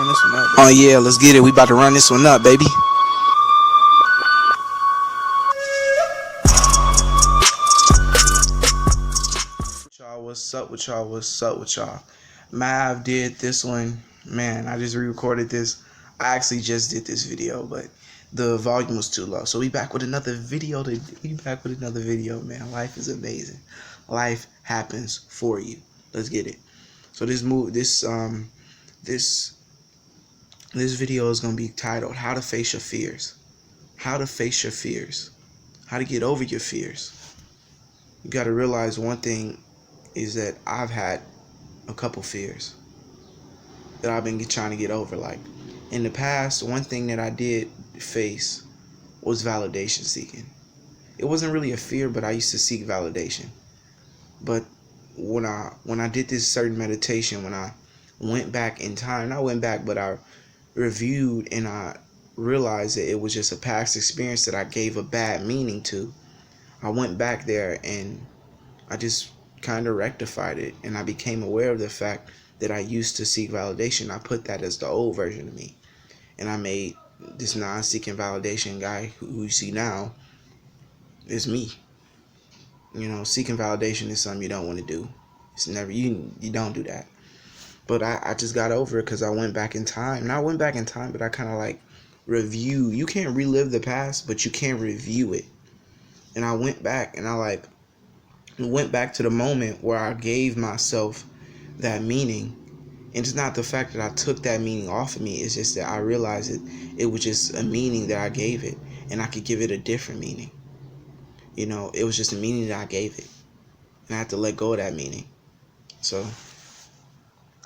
run this one up. Oh yeah, let's get it. We about to run this one up, baby. Y'all, what's up with y'all? What's up with y'all? Mav did this one. Man, I just re-recorded this. I actually just did this video, but the volume was too low. So we back with another video. Man. Life is amazing. Life happens for you. Let's get it. So this video is gonna be titled "How to Face Your Fears." How to face your fears. How to get over your fears. You gotta realize one thing is that I've had a couple fears that I've been trying to get over. Like in the past, one thing that I did face was validation seeking. It wasn't really a fear, but I used to seek validation. But when I did this certain meditation, when I went back in time, not went back, but I reviewed and I realized that it was just a past experience that I gave a bad meaning to. I went back there and I just kind of rectified it, and I became aware of the fact that I used to seek validation. I put that as the old version of me, and I made this non-seeking validation guy who you see now is me. You know, seeking validation is something you don't want to do. It's never you don't do that. But I just got over it because I went back in time. Not went back in time, but I kind of like review. You can't relive the past, but you can review it. And I went back and I went back to the moment where I gave myself that meaning. And it's not the fact that I took that meaning off of me. It's just that I realized it was just a meaning that I gave it, and I could give it a different meaning. You know, it was just a meaning that I gave it, and I had to let go of that meaning. So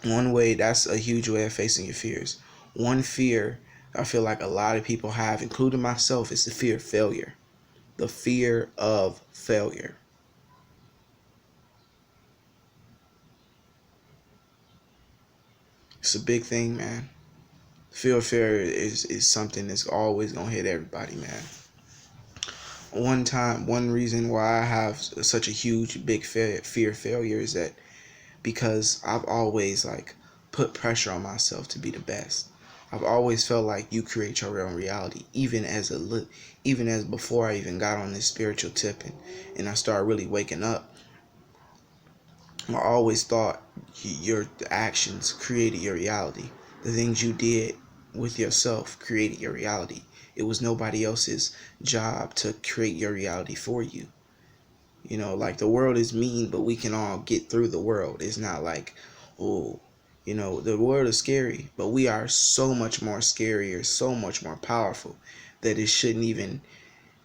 one way, that's a huge way of facing your fears. One fear I feel like a lot of people have, including myself, is the fear of failure. The fear of failure. It's a big thing, man. Fear of failure is something that's always gonna hit everybody, man. One reason why I have such a huge, big fear of failure is that because I've always put pressure on myself to be the best. I've always felt like you create your own reality, even as before I even got on this spiritual tip and I started really waking up. I always thought your actions created your reality. The things you did with yourself created your reality. It was nobody else's job to create your reality for you. You know, like the world is mean, but we can all get through the world. It's not like, oh, you know, the world is scary, but we are so much more scarier, so much more powerful that it shouldn't even,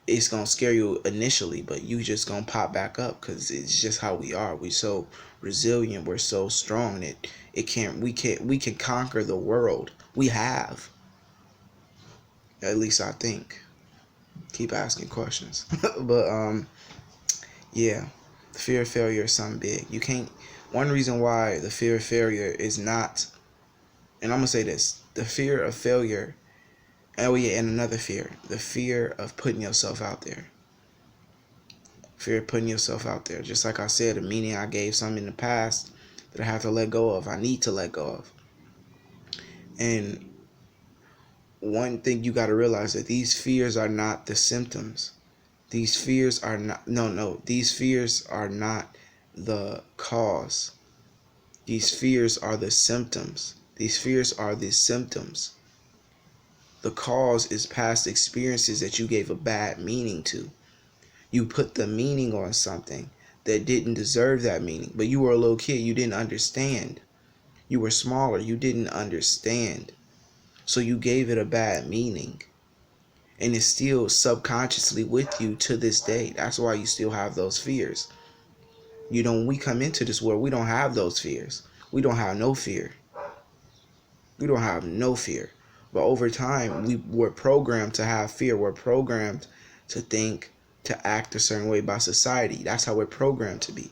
it's going to scare you initially, but you just going to pop back up because it's just how we are. We're so resilient. We're so strong that we can conquer the world. We have. At least I think. Keep asking questions. But, yeah, the fear of failure is something big. You can't, one reason why the fear of failure is not, and I'm going to say this, the fear of failure, oh yeah, and another fear, the fear of putting yourself out there. Fear of putting yourself out there. Just like I said, a meaning I gave something in the past that I have to let go of, I need to let go of. And one thing you got to realize that these fears are not the symptoms. These fears are not, these fears are not the cause. These fears are the symptoms. These fears are the symptoms. The cause is past experiences that you gave a bad meaning to. You put the meaning on something that didn't deserve that meaning. But you were a little kid. You didn't understand. You were smaller. You didn't understand. So you gave it a bad meaning. And it's still subconsciously with you to this day. That's why you still have those fears. You know, when we come into this world, we don't have those fears. We don't have no fear. We don't have no fear. But over time, we're programmed to have fear. We're programmed to think, to act a certain way by society. That's how we're programmed to be.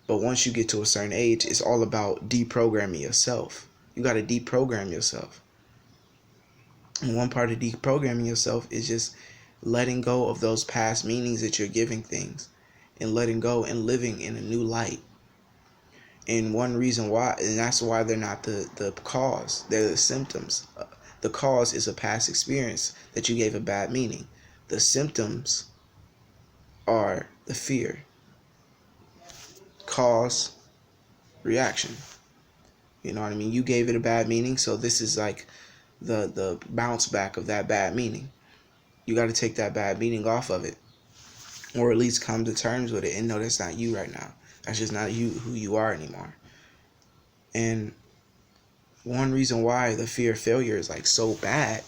But once you get to a certain age, it's all about deprogramming yourself. You got to deprogram yourself. And one part of deprogramming yourself is just letting go of those past meanings that you're giving things and letting go and living in a new light. And one reason why, and that's why they're not the cause, they're the symptoms. The cause is a past experience that you gave a bad meaning. The symptoms are the fear. Cause, reaction. You know what I mean? You gave it a bad meaning, so this is like the bounce back of that bad meaning. You got to take that bad meaning off of it, or at least come to terms with it and know that's not you right now. That's just not you, who you are anymore. And one reason why the fear of failure is like so bad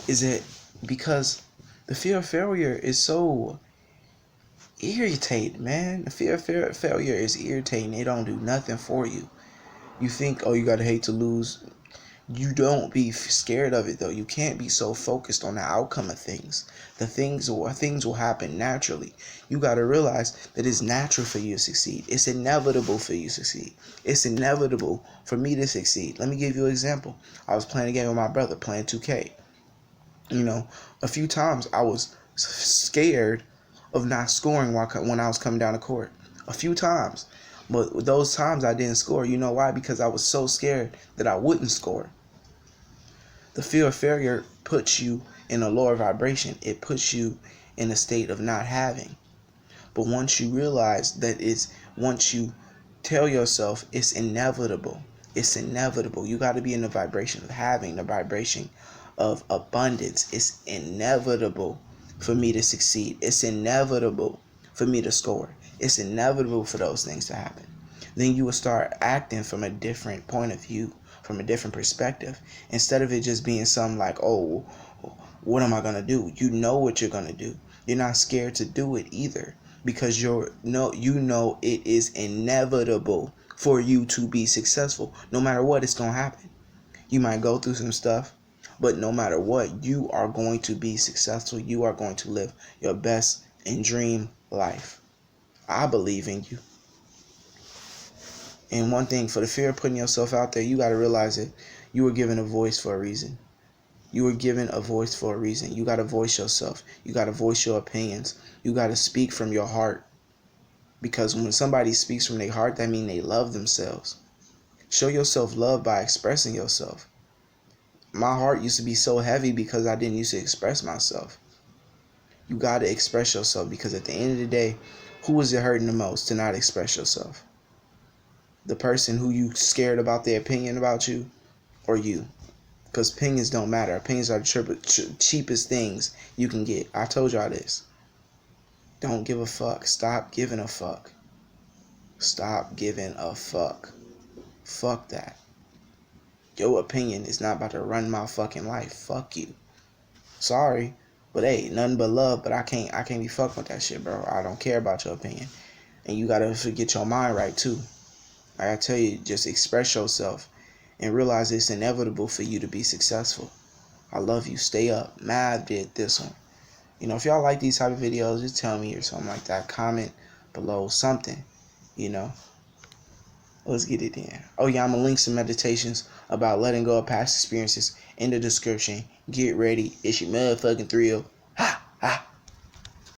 is that because the fear of failure is so irritating, man. The fear of failure is irritating. It don't do nothing for you. You think, oh, you gotta hate to lose. You don't be scared of it though. You can't be so focused on the outcome of things. Things will happen naturally. You gotta realize that it's natural for you to succeed. It's inevitable for you to succeed. It's inevitable for me to succeed. Let me give you an example. I was playing a game with my brother, playing 2K. You know, a few times I was scared of not scoring when I was coming down the court. A few times. But those times I didn't score. You know why? Because I was so scared that I wouldn't score. The fear of failure puts you in a lower vibration. It puts you in a state of not having. But once you realize once you tell yourself it's inevitable, you got to be in the vibration of having, the vibration of abundance. It's inevitable for me to succeed. It's inevitable for me to score. It's inevitable for those things to happen. Then you will start acting from a different point of view, from a different perspective, instead of it just being something like, oh, what am I going to do? You know what you're going to do. You're not scared to do it either, because you know it is inevitable for you to be successful. No matter what, it's going to happen. You might go through some stuff, but no matter what, you are going to be successful. You are going to live your best and dream life. I believe in you. And one thing, for the fear of putting yourself out there, you got to realize that you were given a voice for a reason. You were given a voice for a reason. You got to voice yourself. You got to voice your opinions. You got to speak from your heart. Because when somebody speaks from their heart, that means they love themselves. Show yourself love by expressing yourself. My heart used to be so heavy because I didn't used to express myself. You got to express yourself, because at the end of the day, who is it hurting the most to not express yourself? The person who you scared about their opinion about you, or you? Because opinions don't matter. Opinions are the cheapest things you can get. I told y'all this. Don't give a fuck. Stop giving a fuck. Stop giving a fuck. Fuck that. Your opinion is not about to run my fucking life. Fuck you. Sorry, but hey, nothing but love. But I can't be fucking with that shit, bro. I don't care about your opinion, and you gotta get your mind right too. Like I tell you, just express yourself and realize it's inevitable for you to be successful. I love you. Stay up. Mav did this one. You know, if y'all like these type of videos, just tell me or something like that. Comment below something, you know. Let's get it in. Oh yeah, I'm gonna link some meditations about letting go of past experiences in the description. Get ready. It's your motherfucking thrill. Ha! Ha!